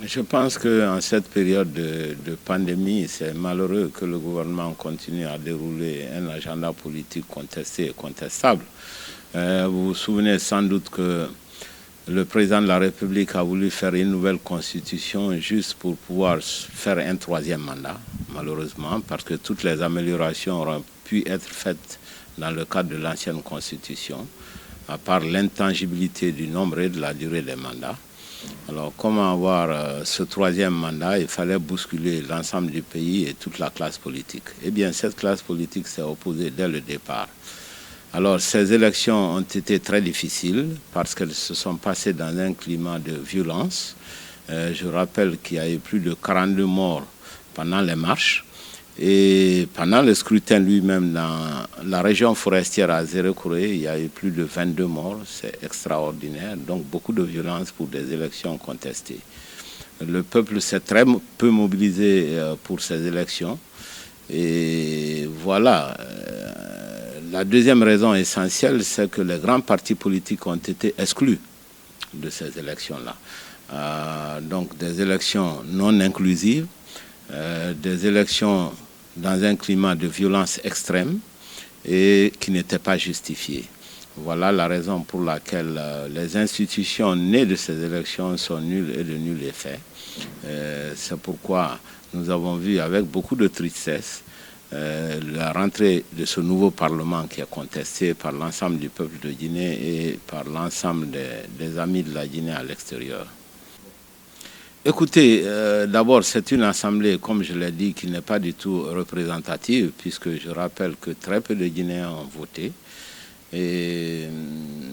Je pense qu'en cette période de pandémie, c'est malheureux que le gouvernement continue à dérouler un agenda politique contesté et contestable. Vous vous souvenez sans doute que le président de la République a voulu faire une nouvelle constitution juste pour pouvoir faire un troisième mandat, malheureusement, parce que toutes les améliorations auraient pu être faites dans le cadre de l'ancienne constitution, à part l'intangibilité du nombre et de la durée des mandats. Alors, comment avoir ce troisième mandat? Il fallait bousculer l'ensemble du pays et toute la classe politique. Eh bien, cette classe politique s'est opposée dès le départ. Alors, ces élections ont été très difficiles parce qu'elles se sont passées dans un climat de violence. Je rappelle qu'il y a eu plus de 42 morts pendant les marches. Et pendant le scrutin lui-même, dans la région forestière à Zérekouré, il y a eu plus de 22 morts. C'est extraordinaire. Donc, beaucoup de violence pour des élections contestées. Le peuple s'est très peu mobilisé pour ces élections. Et voilà. La deuxième raison essentielle, c'est que les grands partis politiques ont été exclus de ces élections-là. Donc, des élections non inclusives, des élections dans un climat de violence extrême et qui n'était pas justifié. Voilà la raison pour laquelle les institutions nées de ces élections sont nulles et de nul effet. C'est pourquoi nous avons vu avec beaucoup de tristesse la rentrée de ce nouveau Parlement qui est contesté par l'ensemble du peuple de Guinée et par l'ensemble des amis de la Guinée à l'extérieur. Écoutez, d'abord, c'est une assemblée, comme je l'ai dit, qui n'est pas du tout représentative, puisque je rappelle que très peu de Guinéens ont voté. Et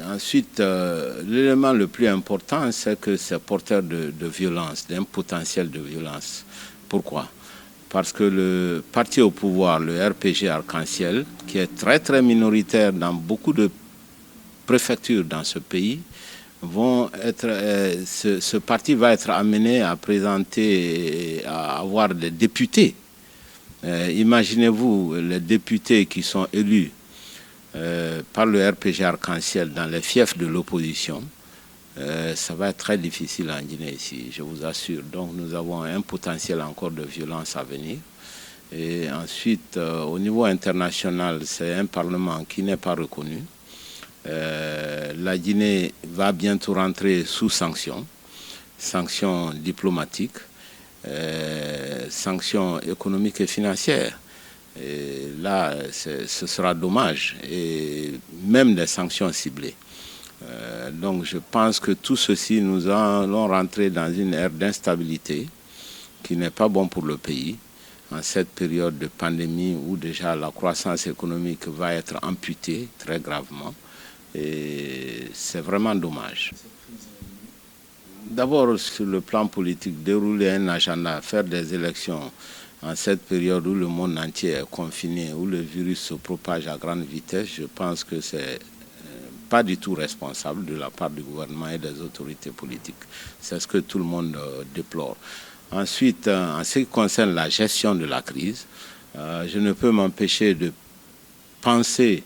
ensuite, l'élément le plus important, c'est que c'est porteur de violence, d'un potentiel de violence. Pourquoi? Parce que le parti au pouvoir, le RPG Arc-en-Ciel, qui est très très minoritaire dans beaucoup de préfectures dans ce pays, ce parti va être amené à présenter, à avoir des députés. Imaginez-vous les députés qui sont élus par le RPG Arc-en-Ciel dans les fiefs de l'opposition. Ça va être très difficile en Guinée ici, je vous assure. Donc nous avons un potentiel encore de violence à venir. Et ensuite, au niveau international, c'est un parlement qui n'est pas reconnu. La Guinée va bientôt rentrer sous sanctions diplomatiques, sanctions économiques et financières. Et là, ce sera dommage, et même des sanctions ciblées. Donc je pense que tout ceci, nous allons rentrer dans une ère d'instabilité qui n'est pas bon pour le pays en cette période de pandémie où déjà la croissance économique va être amputée très gravement. Et c'est vraiment dommage. D'abord, sur le plan politique, dérouler un agenda, faire des élections en cette période où le monde entier est confiné, où le virus se propage à grande vitesse, je pense que c'est pas du tout responsable de la part du gouvernement et des autorités politiques. C'est ce que tout le monde déplore. Ensuite, en ce qui concerne la gestion de la crise, je ne peux m'empêcher de penser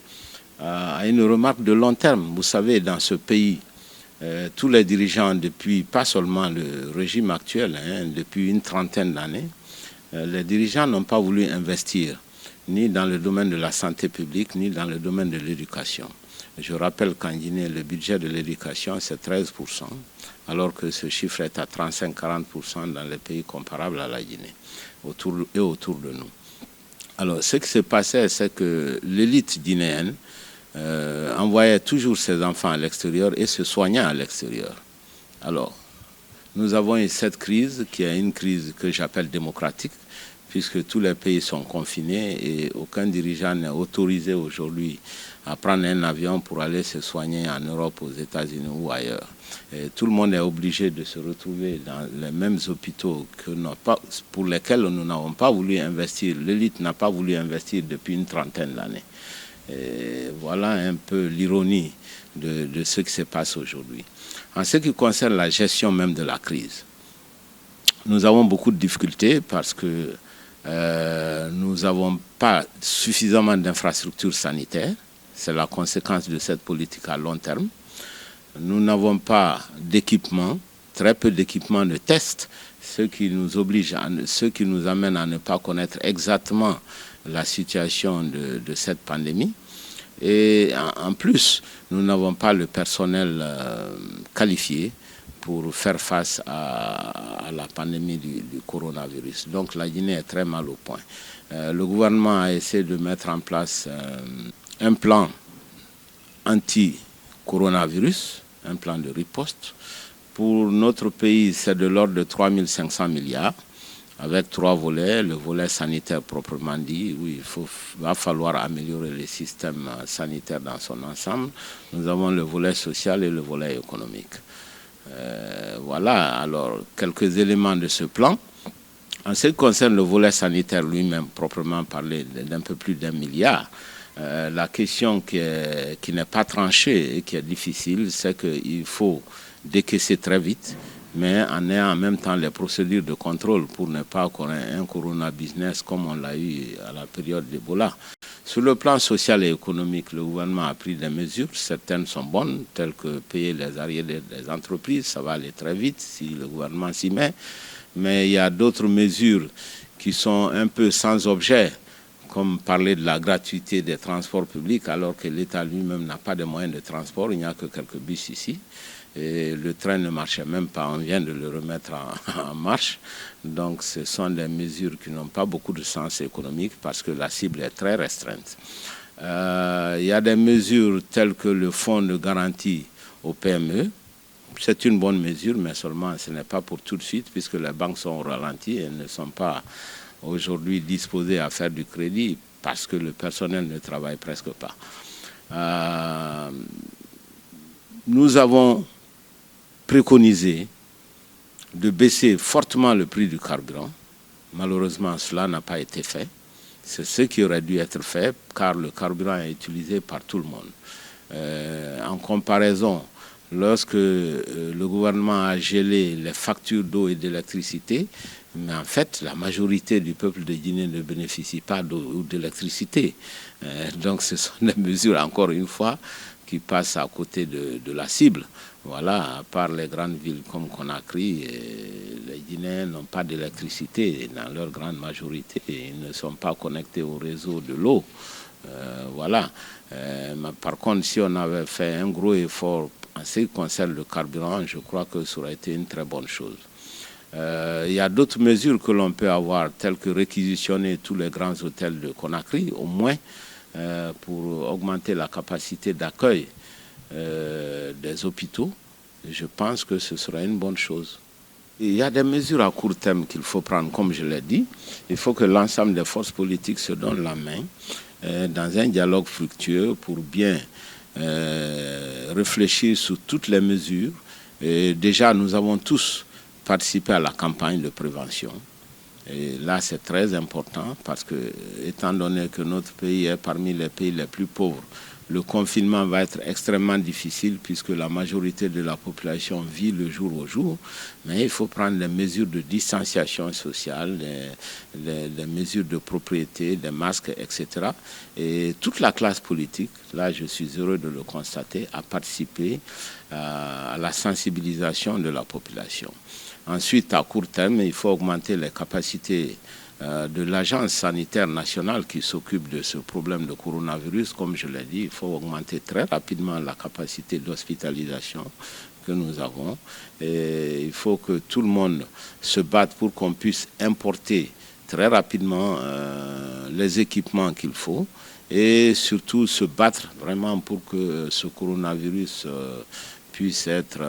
à une remarque de long terme. Vous savez, dans ce pays, tous les dirigeants, depuis pas seulement le régime actuel, depuis une trentaine d'années, les dirigeants n'ont pas voulu investir ni dans le domaine de la santé publique, ni dans le domaine de l'éducation. Je rappelle qu'en Guinée, le budget de l'éducation, c'est 13%, alors que ce chiffre est à 35-40% dans les pays comparables à la Guinée, autour de nous. Alors, ce qui se passait, c'est que l'élite guinéenne envoyait toujours ses enfants à l'extérieur et se soignait à l'extérieur. Alors, nous avons eu cette crise, qui est une crise que j'appelle démocratique, puisque tous les pays sont confinés et aucun dirigeant n'est autorisé aujourd'hui à prendre un avion pour aller se soigner en Europe, aux États-Unis ou ailleurs. Et tout le monde est obligé de se retrouver dans les mêmes hôpitaux pour lesquels nous n'avons pas voulu investir. L'élite n'a pas voulu investir depuis une trentaine d'années. Et voilà un peu l'ironie de ce qui se passe aujourd'hui. En ce qui concerne la gestion même de la crise, nous avons beaucoup de difficultés parce que nous n'avons pas suffisamment d'infrastructures sanitaires. C'est la conséquence de cette politique à long terme. Nous n'avons pas d'équipement très peu d'équipements de test, ce qui nous amène à ne pas connaître exactement la situation de cette pandémie. Et en plus, nous n'avons pas le personnel qualifié pour faire face à la pandémie du coronavirus. Donc la Guinée est très mal au point. Le gouvernement a essayé de mettre en place un plan anti-coronavirus, un plan de riposte. Pour notre pays, c'est de l'ordre de 3 500 milliards, avec 3 volets. Le volet sanitaire proprement dit, où va falloir améliorer les systèmes sanitaires dans son ensemble. Nous avons le volet social et le volet économique. Voilà, alors, quelques éléments de ce plan. En ce qui concerne le volet sanitaire lui-même, proprement parlé, d'un peu plus d'1 milliard, la question qui n'est pas tranchée et qui est difficile, c'est qu'il faut décaisser très vite, mais en ayant en même temps les procédures de contrôle pour ne pas qu'on ait un corona business comme on l'a eu à la période d'Ebola. Sur le plan social et économique, le gouvernement a pris des mesures, certaines sont bonnes, telles que payer les arriérés des entreprises, ça va aller très vite si le gouvernement s'y met, mais il y a d'autres mesures qui sont un peu sans objet, comme parler de la gratuité des transports publics, alors que l'État lui-même n'a pas de moyens de transport, il n'y a que quelques bus ici. Et le train ne marchait même pas, on vient de le remettre en marche. Donc ce sont des mesures qui n'ont pas beaucoup de sens économique parce que la cible est très restreinte. Il y a des mesures telles que le fonds de garantie aux PME. C'est une bonne mesure, mais seulement ce n'est pas pour tout de suite puisque les banques sont au ralenti et ne sont pas aujourd'hui disposées à faire du crédit parce que le personnel ne travaille presque pas. Nous avons préconisé de baisser fortement le prix du carburant. Malheureusement, cela n'a pas été fait. C'est ce qui aurait dû être fait car le carburant est utilisé par tout le monde. En comparaison, lorsque le gouvernement a gelé les factures d'eau et d'électricité, mais en fait, la majorité du peuple de Guinée ne bénéficie pas d'eau ou d'électricité. Donc ce sont des mesures, encore une fois, qui passent à côté de la cible. Voilà, à part les grandes villes comme Conakry, les Guinéens n'ont pas d'électricité dans leur grande majorité. Ils ne sont pas connectés au réseau de l'eau. Voilà. Mais par contre, si on avait fait un gros effort en ce qui concerne le carburant, je crois que ça aurait été une très bonne chose. Il y a d'autres mesures que l'on peut avoir, telles que réquisitionner tous les grands hôtels de Conakry, au moins, pour augmenter la capacité d'accueil des hôpitaux. Je pense que ce serait une bonne chose. Il y a des mesures à court terme qu'il faut prendre, comme je l'ai dit. Il faut que l'ensemble des forces politiques se donnent la main dans un dialogue fructueux pour bien réfléchir sur toutes les mesures. Et déjà, nous avons tous participé à la campagne de prévention. Et là, c'est très important parce que, étant donné que notre pays est parmi les pays les plus pauvres, le confinement va être extrêmement difficile puisque la majorité de la population vit le jour au jour. Mais il faut prendre des mesures de distanciation sociale, des mesures de propriété, des masques, etc. Et toute la classe politique, là je suis heureux de le constater, a participé à la sensibilisation de la population. Ensuite, à court terme, il faut augmenter les capacités de l'agence sanitaire nationale qui s'occupe de ce problème de coronavirus. Comme je l'ai dit, il faut augmenter très rapidement la capacité d'hospitalisation que nous avons. Et il faut que tout le monde se batte pour qu'on puisse importer très rapidement les équipements qu'il faut et surtout se battre vraiment pour que ce coronavirus puisse être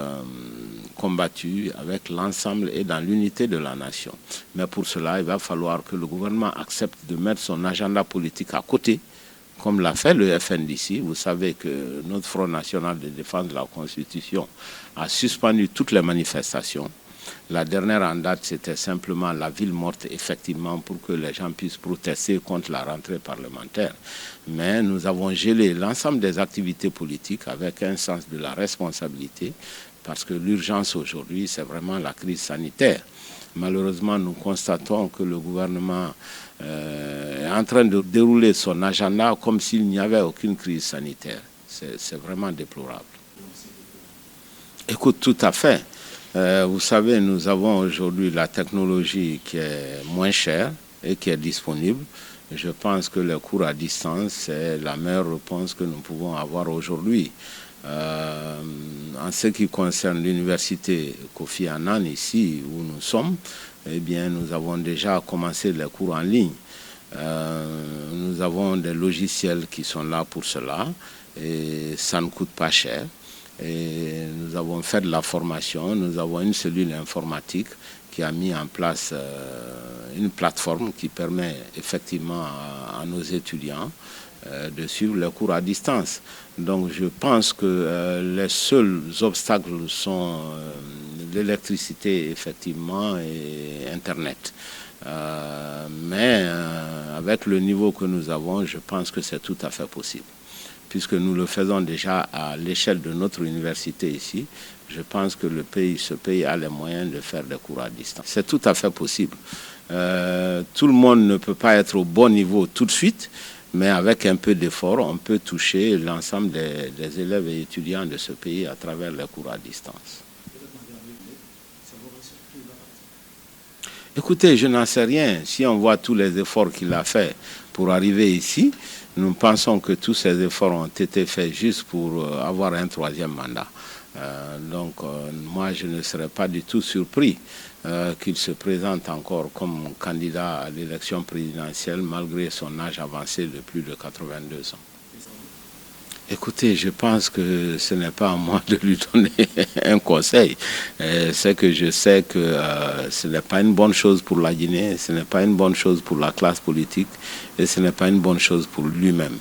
combattu avec l'ensemble et dans l'unité de la nation. Mais pour cela, il va falloir que le gouvernement accepte de mettre son agenda politique à côté, comme l'a fait le FNDC. Vous savez que notre Front national de défense de la Constitution a suspendu toutes les manifestations. La dernière en date, c'était simplement la ville morte, effectivement, pour que les gens puissent protester contre la rentrée parlementaire. Mais nous avons gelé l'ensemble des activités politiques avec un sens de la responsabilité, parce que l'urgence aujourd'hui, c'est vraiment la crise sanitaire. Malheureusement, nous constatons que le gouvernement est en train de dérouler son agenda comme s'il n'y avait aucune crise sanitaire. C'est vraiment déplorable. Écoute, tout à fait. Vous savez, nous avons aujourd'hui la technologie qui est moins chère et qui est disponible. Je pense que les cours à distance, c'est la meilleure réponse que nous pouvons avoir aujourd'hui. En ce qui concerne l'université Kofi Annan, ici où nous sommes, eh bien, nous avons déjà commencé les cours en ligne. Nous avons des logiciels qui sont là pour cela et ça ne coûte pas cher. Et nous avons fait de la formation, nous avons une cellule informatique qui a mis en place une plateforme qui permet effectivement à nos étudiants de suivre les cours à distance. Donc je pense que les seuls obstacles sont l'électricité effectivement et Internet. Mais avec le niveau que nous avons, je pense que c'est tout à fait possible. Puisque nous le faisons déjà à l'échelle de notre université ici, je pense que ce pays a les moyens de faire des cours à distance. C'est tout à fait possible. Tout le monde ne peut pas être au bon niveau tout de suite, mais avec un peu d'effort, on peut toucher l'ensemble des élèves et étudiants de ce pays à travers les cours à distance. Écoutez, je n'en sais rien. Si on voit tous les efforts qu'il a fait pour arriver ici, nous pensons que tous ces efforts ont été faits juste pour avoir un troisième mandat. Moi, je ne serais pas du tout surpris qu'il se présente encore comme candidat à l'élection présidentielle malgré son âge avancé de plus de 82 ans. Écoutez, je pense que ce n'est pas à moi de lui donner un conseil. C'est que je sais que ce n'est pas une bonne chose pour la Guinée, ce n'est pas une bonne chose pour la classe politique et ce n'est pas une bonne chose pour lui-même.